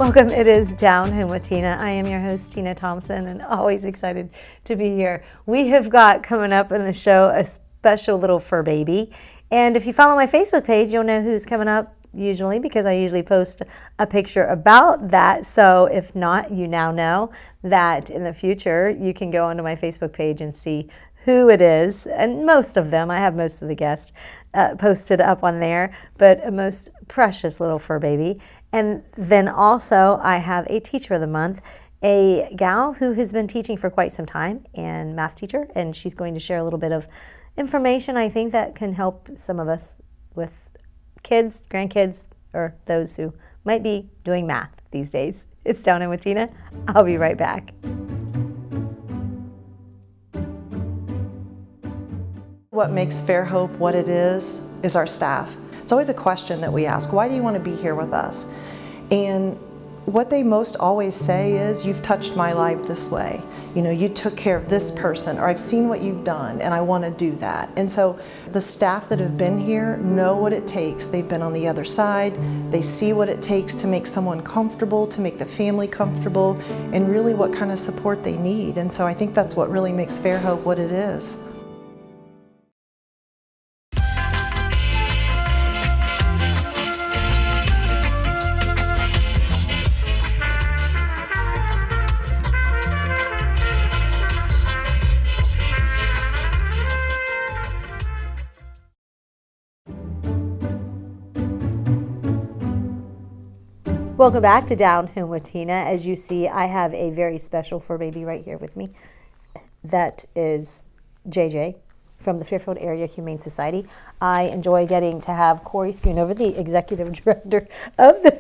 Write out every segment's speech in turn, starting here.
Welcome. It is Down Home with Tina. I am your host, Tina Thompson, and always excited to be here. We have got coming up in the show a special little fur baby. And if you follow my Facebook page, you'll know who's coming up usually, because I usually post a picture about that. So if not, you now know that in the future you can go onto my Facebook page and see who it is. And most of them, I have most of the guests posted up on there, but a most precious little fur baby. And then also I have a teacher of the month, a gal who has been teaching for quite some time, and math teacher, and she's going to share a little bit of information I think that can help some of us with kids, grandkids, or those who might be doing math these days. It's Down In with Tina. I'll be right back. What makes Fairhope what it is our staff. It's always a question that we ask, why do you want to be here with us? And what they most always say is, you've touched my life this way. You know, you took care of this person, or I've seen what you've done and I want to do that. And so the staff that have been here know what it takes. They've been on the other side. They see what it takes to make someone comfortable, to make the family comfortable, and really what kind of support they need. And so I think that's what really makes Fairhope what it is. Welcome back to Down Home with Tina. As you see, I have a very special fur baby right here with me. That is JJ from the Fairfield Area Humane Society. I enjoy getting to have Corey Schoonover, the executive director of the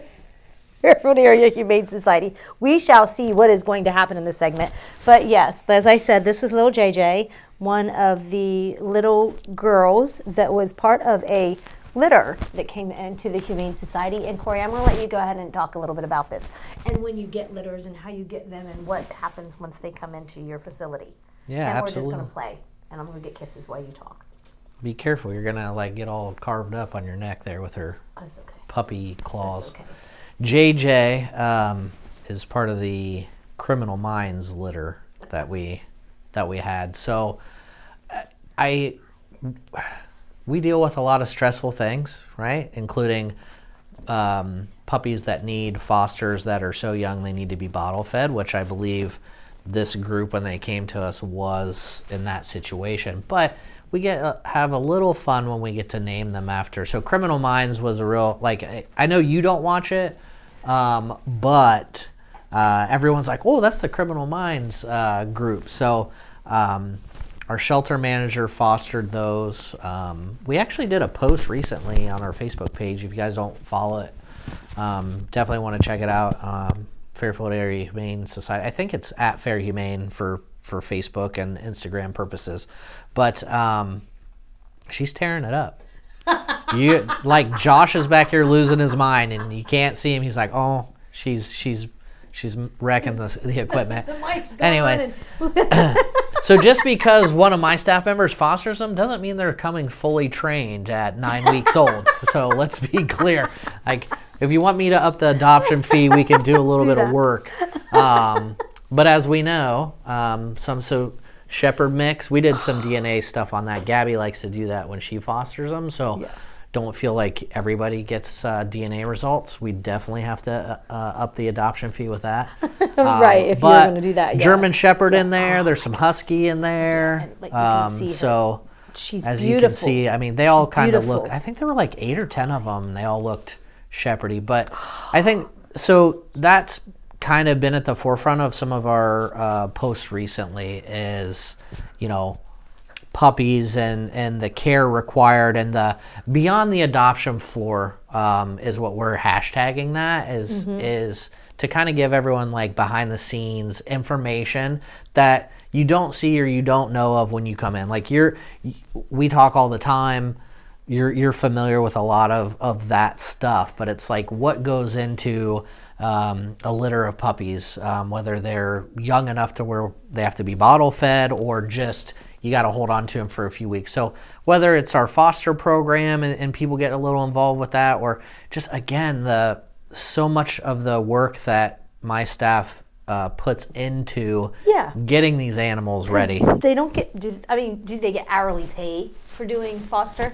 Fairfield Area Humane Society. We shall see what is going to happen in this segment. But yes, as I said, this is little JJ, one of the little girls that was part of a litter that came into the Humane Society. And Corey, I'm going to let you go ahead and talk a little bit about this, and when you get litters and how you get them and what happens once they come into your facility. Yeah, and absolutely. We're just going to play, and I'm going to get kisses while you talk. Be careful, you're going to like get all carved up on your neck there with her puppy claws. JJ is part of the Criminal Minds litter that we had. So we deal with a lot of stressful things, right? Including puppies that need fosters that are so young they need to be bottle fed, which I believe this group, when they came to us, was in that situation. But we have a little fun when we get to name them after. So Criminal Minds was a real, like, I know you don't watch it, but everyone's like, oh, that's the Criminal Minds group. So our shelter manager fostered those. We actually did a post recently on our Facebook page. If you guys don't follow it, definitely want to check it out. Fairfield Area Humane Society. I think it's at Fair Humane for Facebook and Instagram purposes. But she's tearing it up. You like, Josh is back here losing his mind, and you can't see him. He's like, oh, she's wrecking the equipment. Anyways. So just because one of my staff members fosters them doesn't mean they're coming fully trained at 9 weeks old. So let's be clear. Like, if you want me to up the adoption fee, we can do a little bit of work. But as we know, so Shepherd mix, we did some DNA stuff on that. Gabby likes to do that when she fosters them. So don't feel like everybody gets DNA results. We definitely have to up the adoption fee with that. Right, if you're going to do that. German Shepherd in there. There's some Husky in there. So she's as beautiful. you can see, I mean, they all kind of look, I think there were like 8 or 10 of them. They all looked shepherdy. But I think, so that's kind of been at the forefront of some of our posts recently is, you know, puppies and the care required, and the beyond the adoption floor is what we're hashtagging. That is to kind of give everyone like behind the scenes information that you don't see or you don't know of when you come in. Like we talk all the time. You're familiar with a lot of that stuff, but it's like what goes into a litter of puppies, whether they're young enough to where they have to be bottle fed or just you got to hold on to them for a few weeks. So whether it's our foster program and people get a little involved with that, or just again the so much of the work that my staff puts into Yeah. getting these animals ready. They don't get. Do they get hourly pay for doing foster?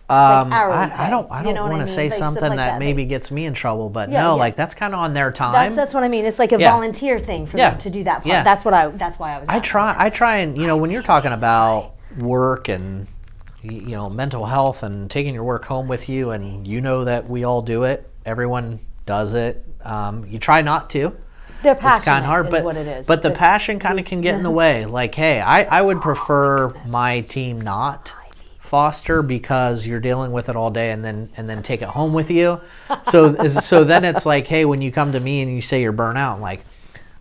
I don't You know what want I to mean? say Like, stuff something like that that, maybe gets me in trouble, but Yeah, no, yeah. like that's kind of on their time. That's what I mean. It's like a Yeah. volunteer thing for Yeah. them to do that part. Yeah. That's why I was. I try and, when you're talking about work and, mental health and taking your work home with you, and that we all do it, everyone does it. You try not to. They're It's kind passionate of hard, is what it is. but the passion kind of can get in the way. Like, hey, I would prefer my team not foster because you're dealing with it all day and then take it home with you. So then it's like, hey, when you come to me and you say you're burnt out, like,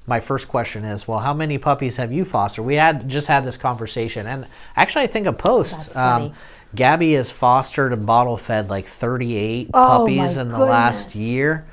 my first question is, well, how many puppies have you fostered? We just had this conversation, and actually I think a post. That's funny. Gabby has fostered and bottle fed like 38 Oh, puppies my in the goodness. last year.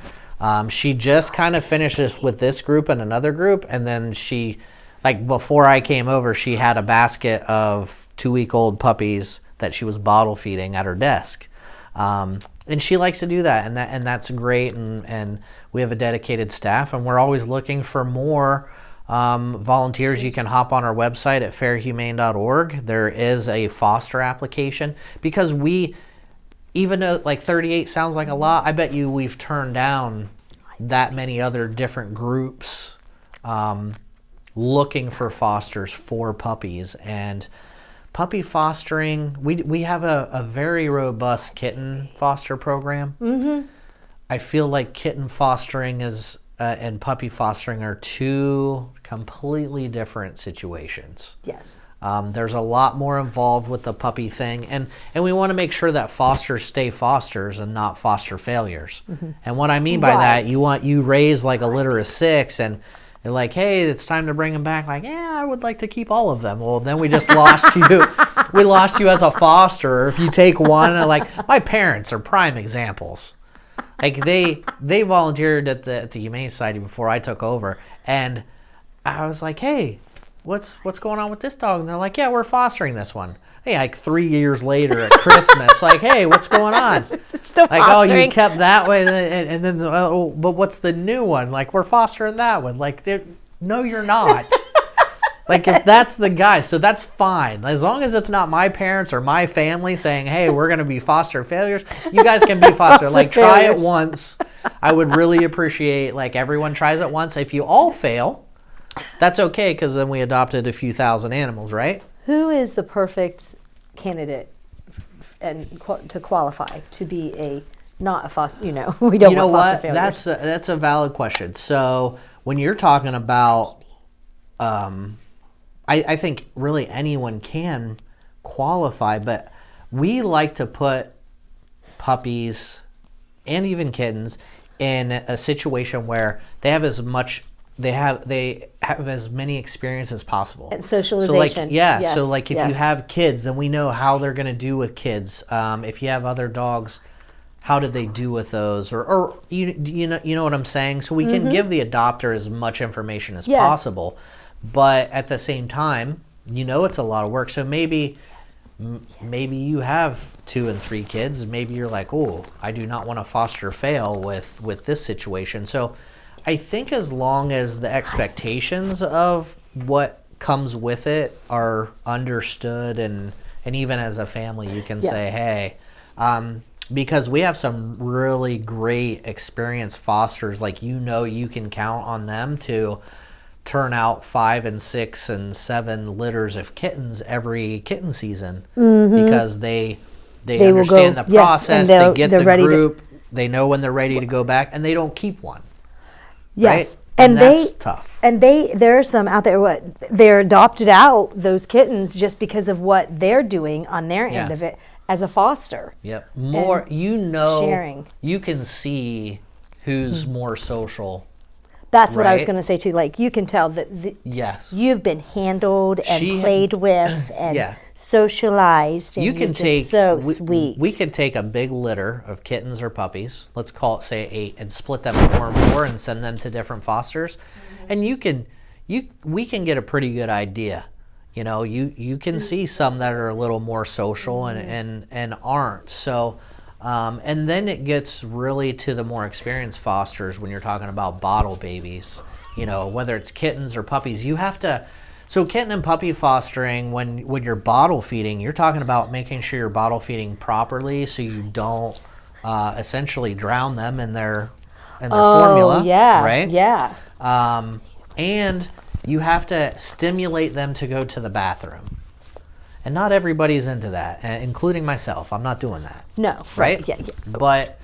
She just kind of finished this with this group and another group, and then she, like, before I came over, she had a basket of 2-week-old puppies that she was bottle feeding at her desk. And she likes to do that, and that's great, and we have a dedicated staff, and we're always looking for more volunteers. You can hop on our website at fairhumane.org. There is a foster application, because even though like 38 sounds like a lot, I bet you we've turned down that many other different groups looking for fosters for puppies. And puppy fostering, we have a very robust kitten foster program. Mm-hmm. I feel like kitten fostering and puppy fostering are two completely different situations. Yes. There's a lot more involved with the puppy thing, and we want to make sure that fosters stay fosters and not foster failures. Mm-hmm. And what I mean by that, you raise like a litter of 6, and you're like, hey, it's time to bring them back. Like, yeah, I would like to keep all of them. Well, then we just lost you. We lost you as a foster. If you take one, like my parents are prime examples. Like they volunteered at the Humane Society before I took over, and I was like, hey, what's going on with this dog? And they're like, yeah, we're fostering this one. Hey, like 3 years later at Christmas, like, hey, what's going on? Still Like, fostering. oh, you kept that way, and then but what's the new one? Like, we're fostering that one. Like, no, you're not. Like, if that's the guy, so that's fine. As long as it's not my parents or my family saying, hey, we're going to be foster failures, you guys can be foster. Like, try it once. I would really appreciate, like, everyone tries it once. If you all fail, that's okay, because then we adopted a few thousand animals, right? Who is the perfect candidate and to qualify to be not a foster? We don't want foster failures. That's a valid question. So when you're talking about, I think really anyone can qualify, but we like to put puppies and even kittens in a situation where they have as many experiences as possible. And socialization. So like if you have kids, then we know how they're going to do with kids. If you have other dogs, how did they do with those? Or you know what I'm saying? So we can give the adopter as much information as possible. But at the same time, it's a lot of work. So maybe you have 2 and 3 kids, and maybe you're like, oh, I do not want to foster fail with this situation. So I think as long as the expectations of what comes with it are understood, and even as a family, you can say, hey, because we have some really great experienced fosters, like, you can count on them to turn out 5 and 6 and 7 litters of kittens every kitten season, because they understand the process, they get the group, they know when they're ready to go back, and they don't keep one. Yes. Right? And that's tough. And there are some out there, they're adopted out, those kittens, just because of what they're doing on their end of it as a foster. Yep. More, sharing. You can see who's more social. That's what I was going to say too. Like, you can tell that you've been handled and played with and socialized. And you can take sweet. We could take a big litter of kittens or puppies. Let's call it, say, 8, and split them 4 and 4 and send them to different fosters, and we can get a pretty good idea. You can see some that are a little more social and aren't. So And then it gets really to the more experienced fosters when you're talking about bottle babies. You know, whether it's kittens or puppies, you have to. So kitten and puppy fostering, when you're bottle feeding, you're talking about making sure you're bottle feeding properly so you don't essentially drown them in their formula. Yeah, right? Yeah. And you have to stimulate them to go to the bathroom. And not everybody's into that, including myself. I'm not doing that. No. Right? Yeah. But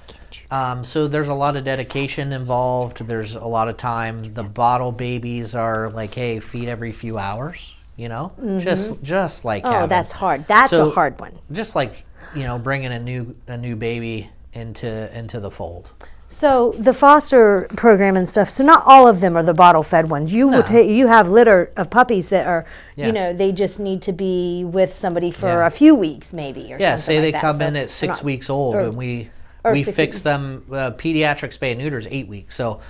so there's a lot of dedication involved. There's a lot of time. The bottle babies are like, hey, feed every few hours, you know? Just like having, that's hard. That's a hard one. Just like, you know, bringing a new baby into the fold. So the foster program and stuff, so not all of them are the bottle fed ones. You have litter of puppies that are, you know, they just need to be with somebody for a few weeks maybe or something say like they that. come So in at 6 weeks old and we fix them, pediatric spay and neuter is 8 weeks. So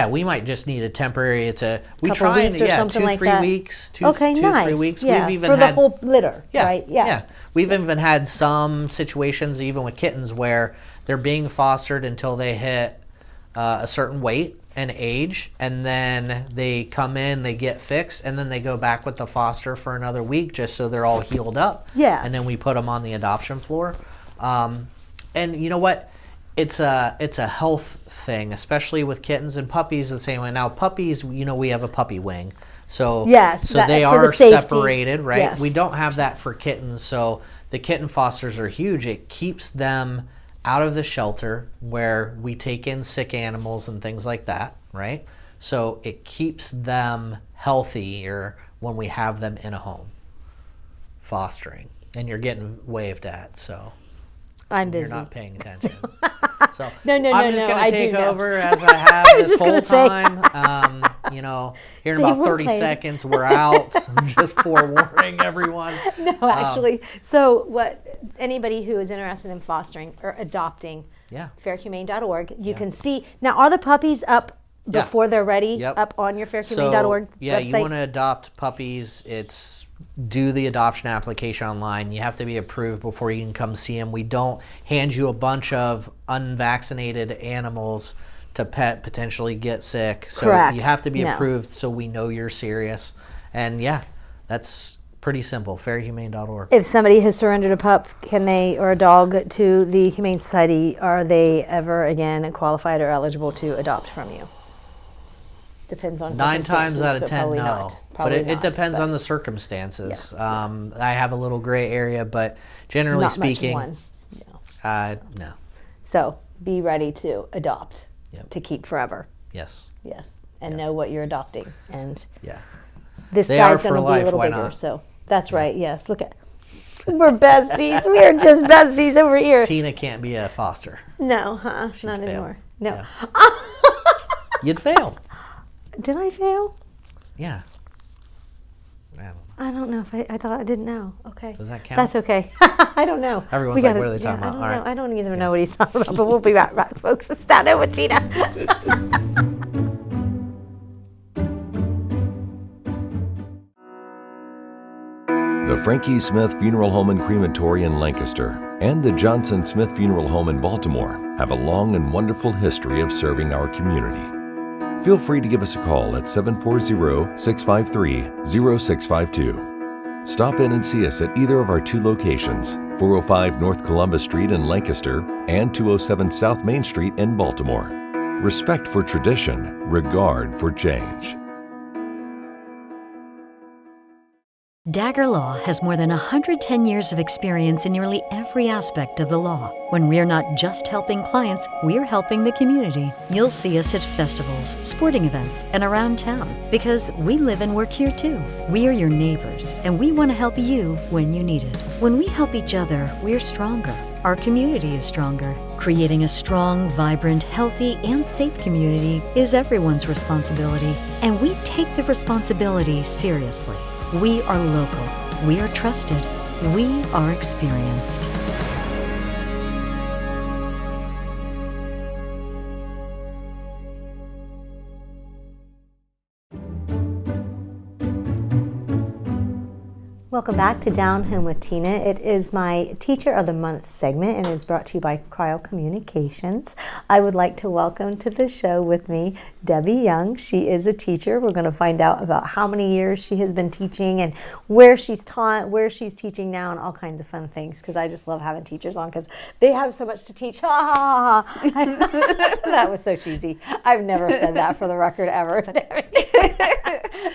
we might just need a temporary, we Couple try weeks or something 2, like 3 that. weeks, two, Okay, 3 nice. weeks. Yeah, We've even for the had whole litter, right? Yeah. We've even had some situations, even with kittens, where they're being fostered until they hit a certain weight and age, and then they come in, they get fixed, and then they go back with the foster for another week just so they're all healed up. Yeah. And then we put them on the adoption floor. And you know what? It's a health thing, especially with kittens and puppies the same way. Now puppies, you know, we have a puppy wing. So they are separated, right? Yes. We don't have that for kittens. So the kitten fosters are huge. It keeps them out of the shelter where we take in sick animals and things like that, right? So it keeps them healthier when we have them in a home fostering. And you're getting waved at, so I'm busy. you're not paying attention. So No, I'm just going I to do take know. over as I have was this just gonna whole say. time. You know, here in See, about we're 30 playing. seconds, we're out. I'm just forewarning everyone. No, actually. So what anybody who is interested in fostering or adopting, fairhumane.org, you can see. Now, are the puppies up before they're ready up on your fairhumane.org website? You want to adopt puppies, it's do the adoption application online. You have to be approved before you can come see them. We don't hand you a bunch of unvaccinated animals to pet, potentially get sick. So Correct. you have to be No. approved so we know you're serious. And that's pretty simple, fairhumane.org. If somebody has surrendered a pup, or a dog to the Humane Society, are they ever again qualified or eligible to adopt from you? Depends on 9 times circumstances, out of but 10, probably no. not. But Probably it not, depends but on the circumstances. I have a little gray area, but generally not speaking, much one. No. no. So be ready to adopt, Yep. to keep forever. Yes. Yes, and know what you're adopting. And Yeah. this They are guy's for going to be life, a little why bigger. not? So that's right. Yes, look at. We're besties. We are just besties over here. Tina can't be a foster. No, not fail. anymore. No. Yeah. You'd fail. Did I fail? Yeah. I don't know if I thought I didn't know. Okay. Does that count? That's okay. I don't know. Everyone's We like, gotta- what are they talking I about? don't All know. right. I don't even know what he's talking about, but we'll be right back, folks. It's down there with Tina. The Frankie Smith Funeral Home and Crematory in Lancaster and the Johnson Smith Funeral Home in Baltimore have a long and wonderful history of serving our community. Feel free to give us a call at 740-653-0652. Stop in and see us at either of our 2 locations, 405 North Columbus Street in Lancaster and 207 South Main Street in Baltimore. Respect for tradition, regard for change. Dagger Law has more than 110 years of experience in nearly every aspect of the law. When we're not just helping clients, we're helping the community. You'll see us at festivals, sporting events, and around town because we live and work here too. We are your neighbors, and we want to help you when you need it. When we help each other, we're stronger. Our community is stronger. Creating a strong, vibrant, healthy, and safe community is everyone's responsibility, and we take the responsibility seriously. We are local, we are trusted, we are experienced. Welcome back to Down Home with Tina. It is my Teacher of the Month segment and is brought to you by Cryo Communications. I would like to welcome to the show with me Debbie Young. She is a teacher. We're going to find out about how many years she has been teaching and where she's taught, where she's teaching now, and all kinds of fun things, because I just love having teachers on because they have so much to teach. Ha ha ha ha. That was so cheesy. I've never said that for the record ever.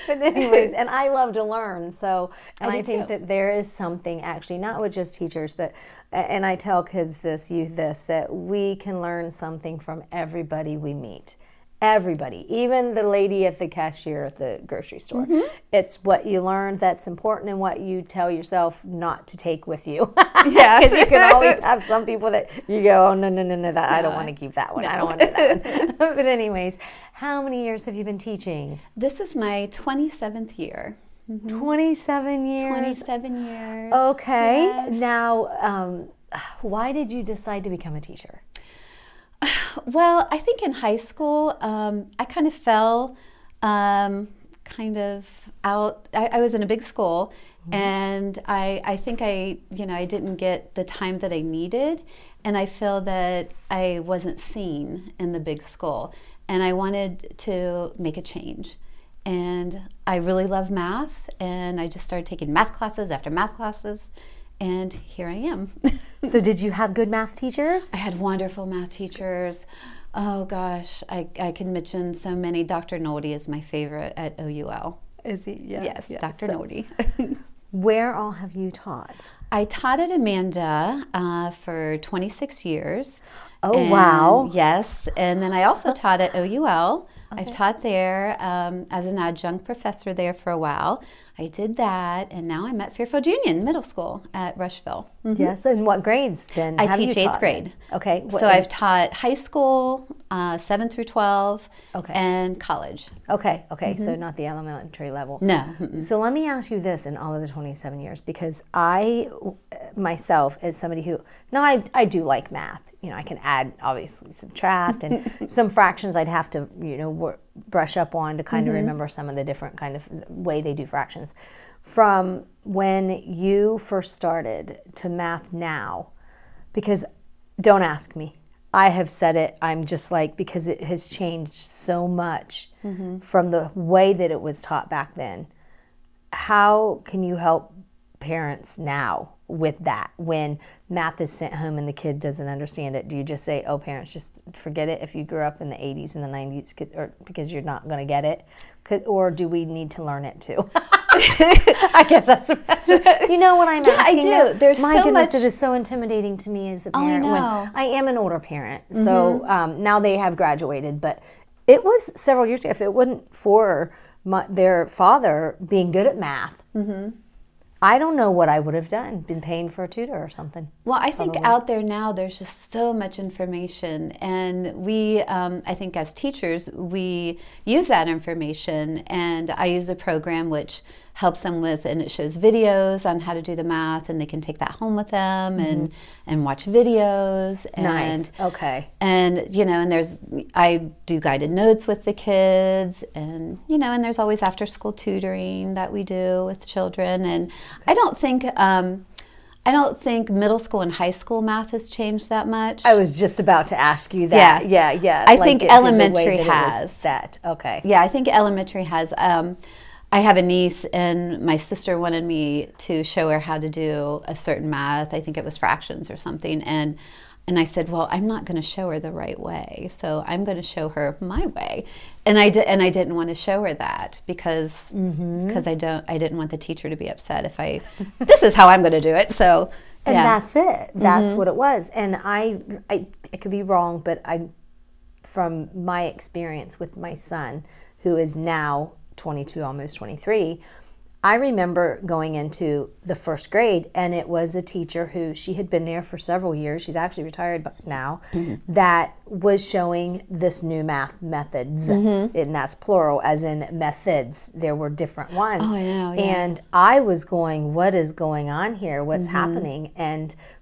But anyways, and I love to learn, so, and I think that there is something actually, not with just teachers, but, and I tell kids this, youth this, that we can learn something from everybody we meet. Everybody, even the lady at the cashier at the grocery store. Mm-hmm. It's what you learn that's important and what you tell yourself not to take with you. Yeah. Because you can always have some people that you go, oh, no, that, I don't want to keep that one. No. I don't want to do that one. But anyways, how many years have you been teaching? This is my 27th year. Mm-hmm. 27 years? 27 years. Okay. Yes. Now, why did you decide to become a teacher? Well, I think in high school, I kind of fell kind of out. I was in a big school, mm-hmm. and I think I didn't get the time that I needed, and I feel that I wasn't seen in the big school, and I wanted to make a change. And I really love math, and I just started taking math classes after math classes. And here I am. So did you have good math teachers? I had wonderful math teachers. Oh gosh, I can mention so many. Dr. Nolde is my favorite at OUL. Is he? Yeah. Yes, Dr. Nolde. Where all have you taught? I taught at Amanda for 26 years. Oh, wow. Yes, and then I also taught at OUL. Okay. I've taught there as an adjunct professor there for a while. I did that, and now I'm at Fairfield Union Middle School at Rushville. Mm-hmm. Yes, and what grades then? I teach 8th grade. Okay. So I've taught high school, 7 through 12, okay. and college. Okay, Mm-hmm. So not the elementary level. No. Mm-mm. So let me ask you this in all of the 27 years, because I, myself, as somebody who, now I do like math. You know, I can add, obviously, subtract, and some fractions I'd have to, brush up on to kind of remember some of the different kind of way they do fractions. From when you first started to math now, because don't ask me. I have said it, I'm just like, because it has changed so much from the way that it was taught back then. How can you help parents now with that when math is sent home and the kid doesn't understand it? Do you just say, oh, parents, just forget it if you grew up in the 80s and the 90s, or because you're not going to get it? Or do we need to learn it too? I guess that's the best. You know what I'm asking? Yeah, I do. There's my so goodness, much. It is so intimidating to me as a parent. I know. When I am an older parent, so now they have graduated, but it was several years ago. If it wasn't for their father being good at math, I don't know what I would have done, been paying for a tutor or something. Well, I think out there now there's just so much information, and we, I think as teachers, we use that information, and I use a program which helps them with, and it shows videos on how to do the math, and they can take that home with them and watch videos. And, nice, okay. And, and I do guided notes with the kids, and, and there's always after school tutoring that we do with children, and I don't think middle school and high school math has changed that much. I was just about to ask you that. Yeah. I think elementary has. Okay. Yeah, I think elementary has. I have a niece, and my sister wanted me to show her how to do a certain math. I think it was fractions or something, and I said, well, I'm not going to show her the right way, so I'm going to show her my way. And I didn't want to show her that because I didn't want the teacher to be upset if this is how I'm going to do it. So and that's it. That's what it was. And I could be wrong, but from my experience with my son, who is now 22, almost 23, I remember going into the first grade, and it was a teacher who, she had been there for several years, she's actually retired now, that was showing this new math methods, and that's plural, as in methods. There were different ones. Oh, I know, yeah. And I was going, what is going on here? What's happening?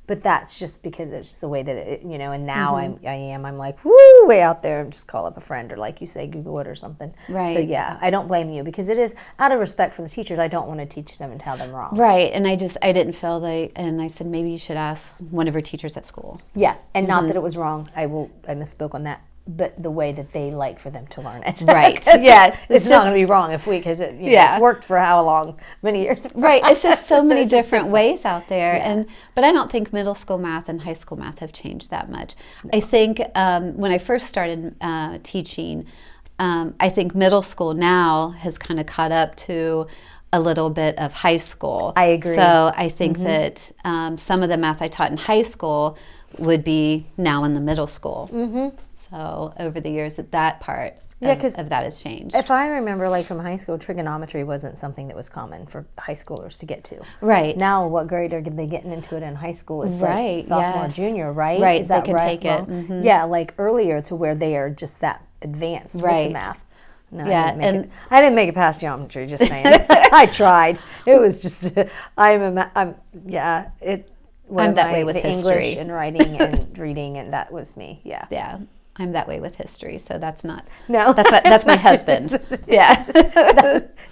But that's just because it's just the way that it, and now I'm like, woo, way out there, and just call up a friend, or like you say, Google it or something. Right. So yeah, I don't blame you, because it is out of respect for the teachers. I don't want to teach them and tell them wrong. Right, and I didn't feel like, and I said, maybe you should ask one of her teachers at school. Yeah, and not that it was wrong. I misspoke on that. But the way that they like for them to learn it. Right. Yeah. It's not going to be wrong because it's worked for how long? Many years. Right. It's just so many different ways out there. Yeah. But I don't think middle school math and high school math have changed that much. No. I think when I first started teaching, I think middle school now has kind of caught up to a little bit of high school. I agree. So I think that some of the math I taught in high school would be now in the middle school. So over the years, that part of that has changed. If I remember, like from high school, trigonometry wasn't something that was common for high schoolers to get to. Right. Now, what grade are they getting into it in high school? It's right. like sophomore, yes. junior, right? Right. Is that they can right? take it. Yeah, like earlier to where they are just that advanced with the math. No, yeah, I didn't make it past geometry. Just saying, I tried. It was just I'm that way with history, English and writing and reading, and that was me. Yeah, yeah, I'm that way with history. So that's not. No, that's my husband. Yeah,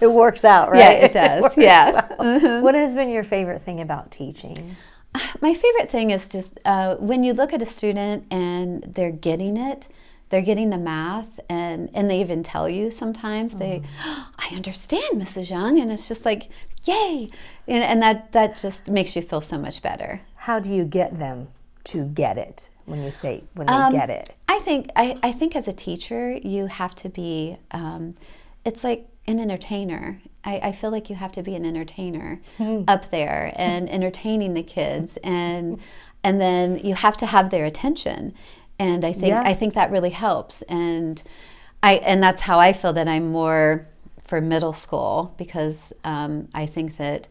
it works out, right? Yeah, it does. Yeah. What has been your favorite thing about teaching? My favorite thing is just when you look at a student and they're getting it. They're getting the math, and they even tell you sometimes, I understand, Mrs. Young, and it's just like, yay! And that just makes you feel so much better. How do you get them to get it when they get it? I think as a teacher, you have to be, it's like an entertainer. I feel like you have to be an entertainer up there and entertaining the kids, and then you have to have their attention. And I think that really helps, and that's how I feel that I'm more for middle school, because I think that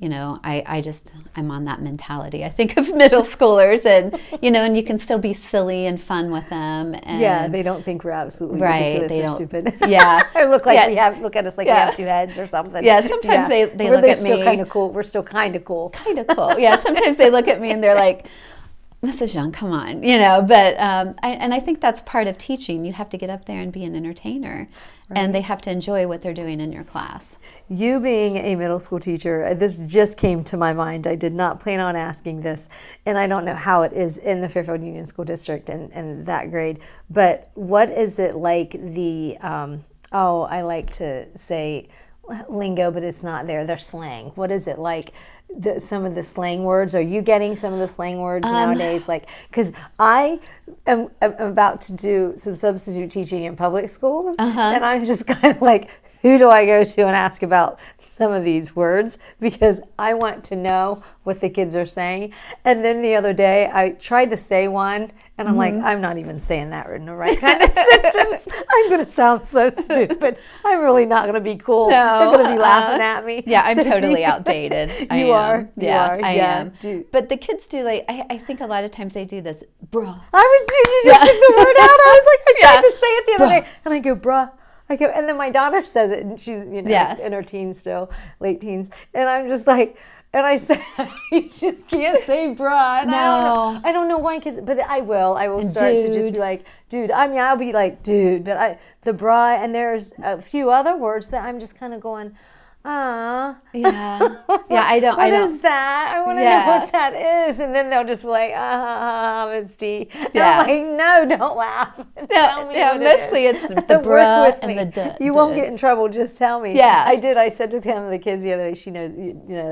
I'm on that mentality. I think of middle schoolers, and you can still be silly and fun with them. And they don't think we're absolutely right. ridiculous They or don't. Stupid. Yeah, or look at us like we have two heads or something. Yeah, sometimes they look at me. Still kind of cool. We're still kind of cool. Kind of cool. Yeah, sometimes they look at me and they're like, Mrs. Young, come on, but I think that's part of teaching. You have to get up there and be an entertainer, and they have to enjoy what they're doing in your class. You being a middle school teacher, this just came to my mind. I did not plan on asking this, and I don't know how it is in the Fairfield Union School District and that grade, but what is it like I like to say lingo, but it's not there. They're slang. What is it like? Some of the slang words. Are you getting some of the slang words nowadays? Like, because I am about to do some substitute teaching in public schools, and I'm just kind of like, who do I go to and ask about some of these words? Because I want to know what the kids are saying. And then the other day, I tried to say one, and I'm like, I'm not even saying that in the right kind of sentence. I'm going to sound so stupid. I'm really not going to be cool. No, They're going to be laughing at me. Yeah, I'm totally outdated. You are. I am. But the kids do, like, I think a lot of times they do this, bruh. You just took the word out. I was like, I tried to say it the other day, and I go, bruh. And then my daughter says it, and she's in her teens still, late teens, and I'm just like, and I say, you just can't say bruh. And no. I don't know why, but I will start to just be like, dude. I'll be like, dude, but the bruh, and there's a few other words that I'm just kind of going, yeah, I don't. What is that? I want to know what that is. And then they'll just be like, Miss D. Yeah. I'm like, no, don't laugh. Tell me what mostly it is. it's the bruh and the duh. You won't get in trouble. Just tell me. Yeah, I did. I said to one of the kids the other day. She knows,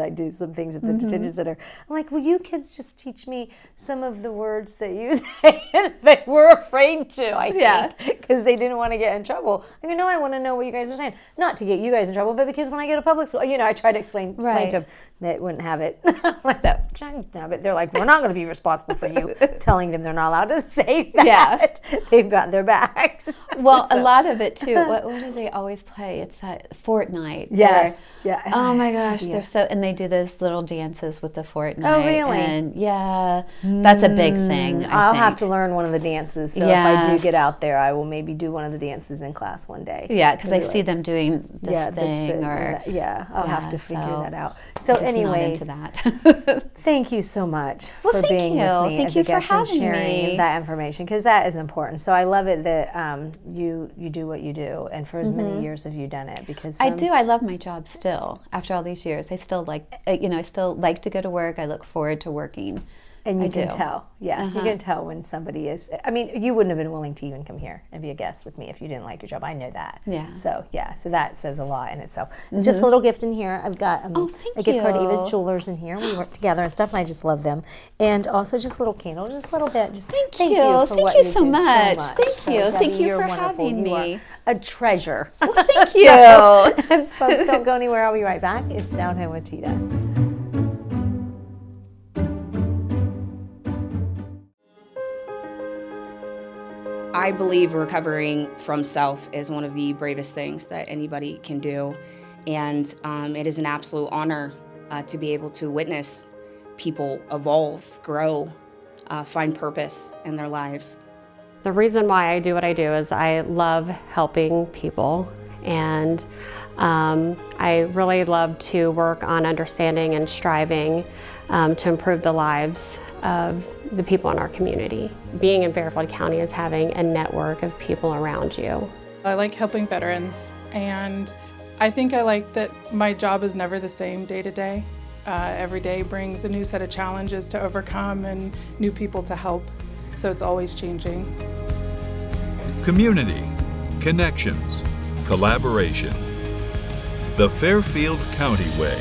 I do some things at the detention center. I'm like, will you kids just teach me some of the words that you say? And they were afraid to. I think because they didn't want to get in trouble. I go, no, I want to know what you guys are saying. Not to get you guys in trouble, but because when I go to public school. I tried to explain Right. to them. They wouldn't have it. I'm like, they're like, we're not going to be responsible for you telling them they're not allowed to say that. Yeah. They've got their backs. Well, a lot of it too. What do they always play? It's that Fortnite. Yes. Yeah. Oh my gosh, and they do those little dances with the Fortnite. Oh, really? And yeah, that's a big thing. I'll have to learn one of the dances. So if I do get out there, I will maybe do one of the dances in class one day. Yeah, because I see them doing this thing I'll have to figure that out. So I'm just not anyways, into that. thank you so much Well, for thank being you. with me Thank as you a for guest and having sharing me. that information, because that is important. So I love it that you do what you do, and for as many years have you done it, because I do. I love my job still. After all these years, I still like to go to work. I look forward to working. And you I can do. tell, you can tell when somebody is. I mean, you wouldn't have been willing to even come here and be a guest with me if you didn't like your job. I know that. Yeah. So that says a lot in itself. Just a little gift in here. I've got thank a gift card to you. Eva's Jewelers in here. We work together and stuff, and I just love them. And also just a little candle, just a little bit. Just Thank you. you. For Thank what you do so much. So Thank you. Debbie, Thank you you're for wonderful. having You me. are a treasure. Well, thank you. And folks, don't go anywhere. I'll be right back. It's Down Home with Tina. I believe recovering from self is one of the bravest things that anybody can do, and it is an absolute honor to be able to witness people evolve, grow, find purpose in their lives. The reason why I do what I do is I love helping people, and I really love to work on understanding and striving to improve the lives of the people in our community. Being in Fairfield County is having a network of people around you. I like helping veterans, and I think I like that my job is never the same day to day. Every day brings a new set of challenges to overcome and new people to help, so it's always changing. Community, connections, collaboration. The Fairfield County Way.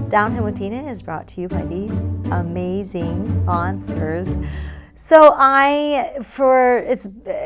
Down Home with Tina is brought to you by these amazing sponsors. So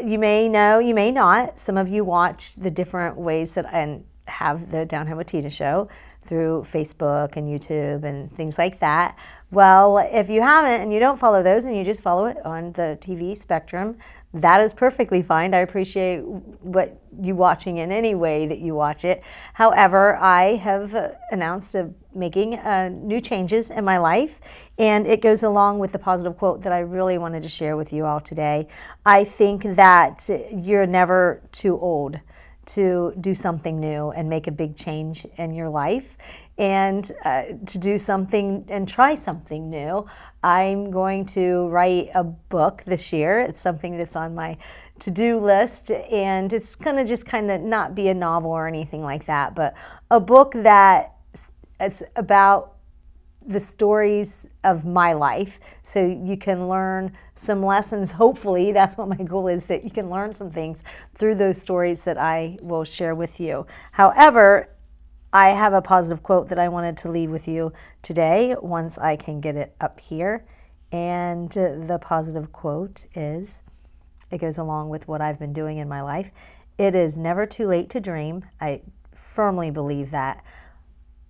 you may know, you may not. Some of you watch the different ways that and have the Down Home with Tina show through Facebook and YouTube and things like that. Well, if you haven't and you don't follow those and you just follow it on the TV spectrum, that is perfectly fine. I appreciate what you watching in any way that you watch it. However, I have announced making new changes in my life, and it goes along with the positive quote that I really wanted to share with you all today. I think that you're never too old to do something new and make a big change in your life, and to do something and try something new. I'm going to write a book this year. It's something that's on my to-do list, and it's going to just kind of not be a novel or anything like that, but a book that it's about the stories of my life, so you can learn some lessons. Hopefully, that's what my goal is, that you can learn some things through those stories that I will share with you. However, I have a positive quote that I wanted to leave with you today once I can get it up here. And the positive quote is, it goes along with what I've been doing in my life. It is never too late to dream. I firmly believe that.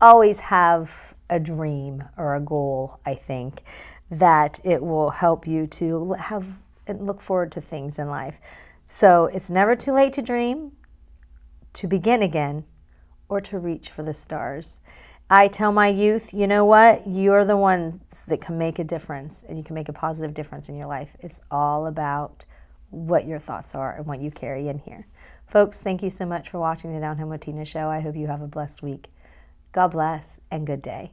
Always have a dream or a goal, I think, that it will help you to have and look forward to things in life. So it's never too late to dream, to begin again, or to reach for the stars. I tell my youth, you know what? You're the ones that can make a difference, and you can make a positive difference in your life. It's all about what your thoughts are and what you carry in here. Folks, thank you so much for watching the Down Home with Tina show. I hope you have a blessed week. God bless and good day.